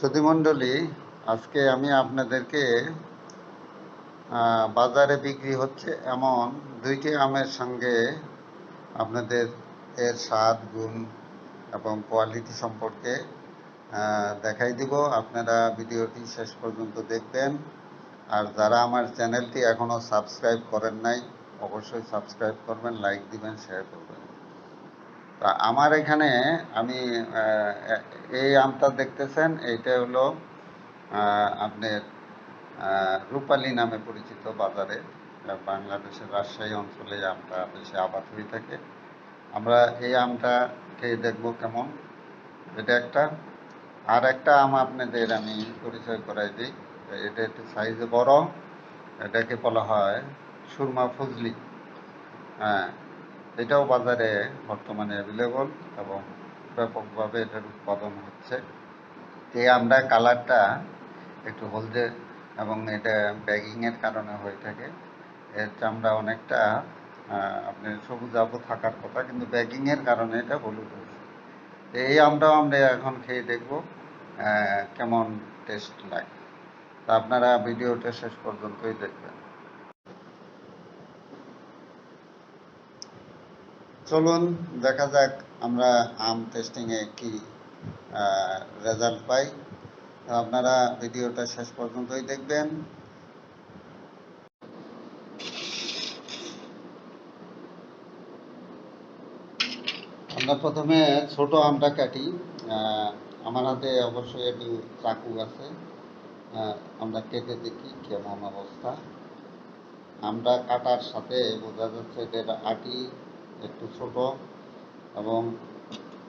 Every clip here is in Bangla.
সুধীমণ্ডলী, আজকে আমি আপনাদেরকে বাজারে বিক্রি হচ্ছে এমন দুইটি আমের সঙ্গে আপনাদের এর স্বাদ, গুণ এবং কোয়ালিটি সম্পর্কে দেখাই দিব। আপনারা ভিডিওটি শেষ পর্যন্ত দেখবেন। আর যারা আমার চ্যানেলটি এখনও সাবস্ক্রাইব করেন নাই, অবশ্যই সাবস্ক্রাইব করবেন, লাইক দিবেন, শেয়ার করবেন। তা আমার এখানে আমি এই আমটা দেখতেছেন, এইটা হলো আপনার রূপালী নামে পরিচিত বাজারে। বাংলাদেশের রাজশাহী অঞ্চলে এই আমটা বেশি আবাদ হয়ে থাকে। আমরা এই আমটা খেয়ে দেখবো কেমন। এটা একটা। আর একটা আম আপনাদের আমি পরিচয় করাই দিই। এটা একটু সাইজে বড়, এটাকে বলা হয় সুরমা ফজলি। হ্যাঁ, এটাও বাজারে বর্তমানে অ্যাভেলেবল এবং ব্যাপকভাবে এটার উৎপাদন হচ্ছে। এই আমরা কালারটা একটু হলদে এবং এটা ব্যাগিংয়ের কারণে হয়ে থাকে। এর চামড়া অনেকটা আপনার সবুজাভ থাকার কথা, কিন্তু ব্যাগিংয়ের কারণে এটা হলুদ হয়েছে। এই আমটাও আমরা এখন খেয়ে দেখব কেমন টেস্ট লাগে। তা আপনারা ভিডিওটা শেষ পর্যন্তই দেখবেন। চলুন দেখা যাক আমরা আম টেস্টিংয়ে কি রেজাল্ট পাই। আপনারা ভিডিওটা শেষ পর্যন্তই দেখবেন। আমরা প্রথমে ছোট আমটা কাটি। আমার হাতে অবশ্যই একটু চাকু আছে, আমরা কেটে দেখি কেমন অবস্থা। আমটা কাটার সাথে বোঝা যাচ্ছে এটা আটি একটু ছোট এবং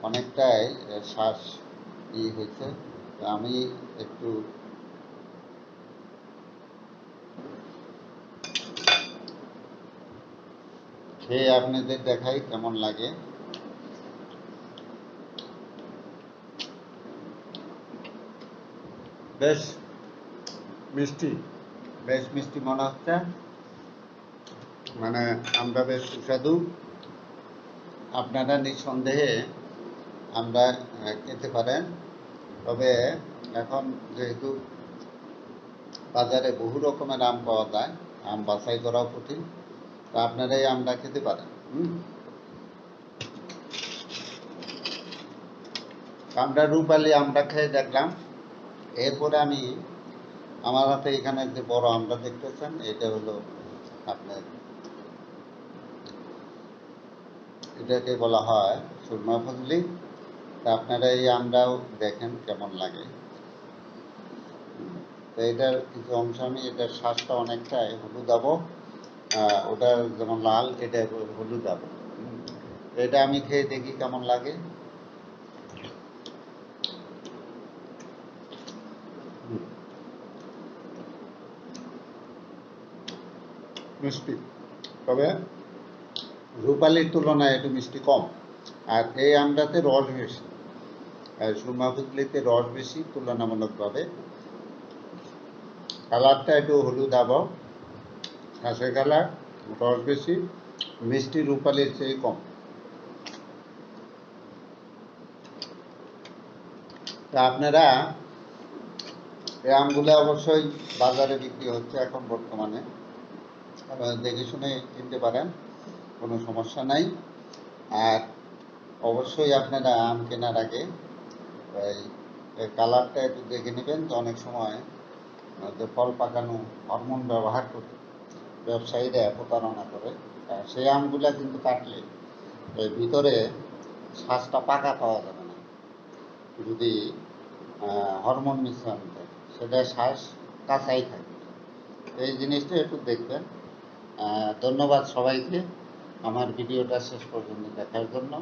অনেকটাই শ্বাস হয়েছে। আমি একটু খেয়ে আপনাদের দেখাই কেমন লাগে। বেশ মিষ্টি, বেশ মিষ্টি মনে হচ্ছে, মানে আমরা বেশ সুস্বাদু। আপনারা নিঃসন্দেহে আমরা খেতে পারেন। তবে এখন যেহেতু বাজারে বহু রকমের আম পাওয়া যায়, আম বাছাই করাও কঠিন, তা আপনারা এই আমটা খেতে পারেন। আমরা রূপালী আমটা খেয়ে দেখলাম। এরপরে আমি আমার হাতে এখানে যে বড় আমটা দেখতেছেন, এটা হলো আপনার, এটাকে বলা হয় সুরমা ফজলি। তা আপনারা এই আমটাও দেখেন কেমন লাগে। তো এটার কিছু অংশ আমি, এটার শ্বাসটা অনেকটাই হলুদাব, ওটার যেমন লাল, এটা হলুদাব। এটা আমি খেয়ে দেখি কেমন লাগে। মিষ্টি, তবে রূপালির তুলনায় একটু মিষ্টি কম। আর এই আমটাতে রস বেশি, সুরমা ফজলিতে রস বেশি তুলনামূলকভাবে। কালারটা একটু হলুদ আবহ, ঘাসের কালার, রস বেশি, মিষ্টি রূপালির চেয়ে কম। তা আপনারা এই আমগুলো অবশ্যই বাজারে বিক্রি হচ্ছে এখন বর্তমানে, আপনারা দেখে শুনে কিনতে পারেন, কোনো সমস্যা নাই। আর অবশ্যই আপনারা আম কেনার আগে এই কালারটা একটু দেখে নেবেন। তো অনেক সময় যে ফল পাকানো হরমোন ব্যবহার করে ব্যবসায়ীরা প্রতারণা করে, সেই আমগুলা কিন্তু কাটলে এর ভিতরে শ্বাসটা পাকা পাওয়া যাবে না। যদি হরমোন মিশ্রণ দেয়, সেটা শ্বাস কাঁচাই থাকে। এই জিনিসটা একটু দেখবেন। ধন্যবাদ সবাইকে আমার ভিডিওটা শেষ পর্যন্ত দেখার জন্য।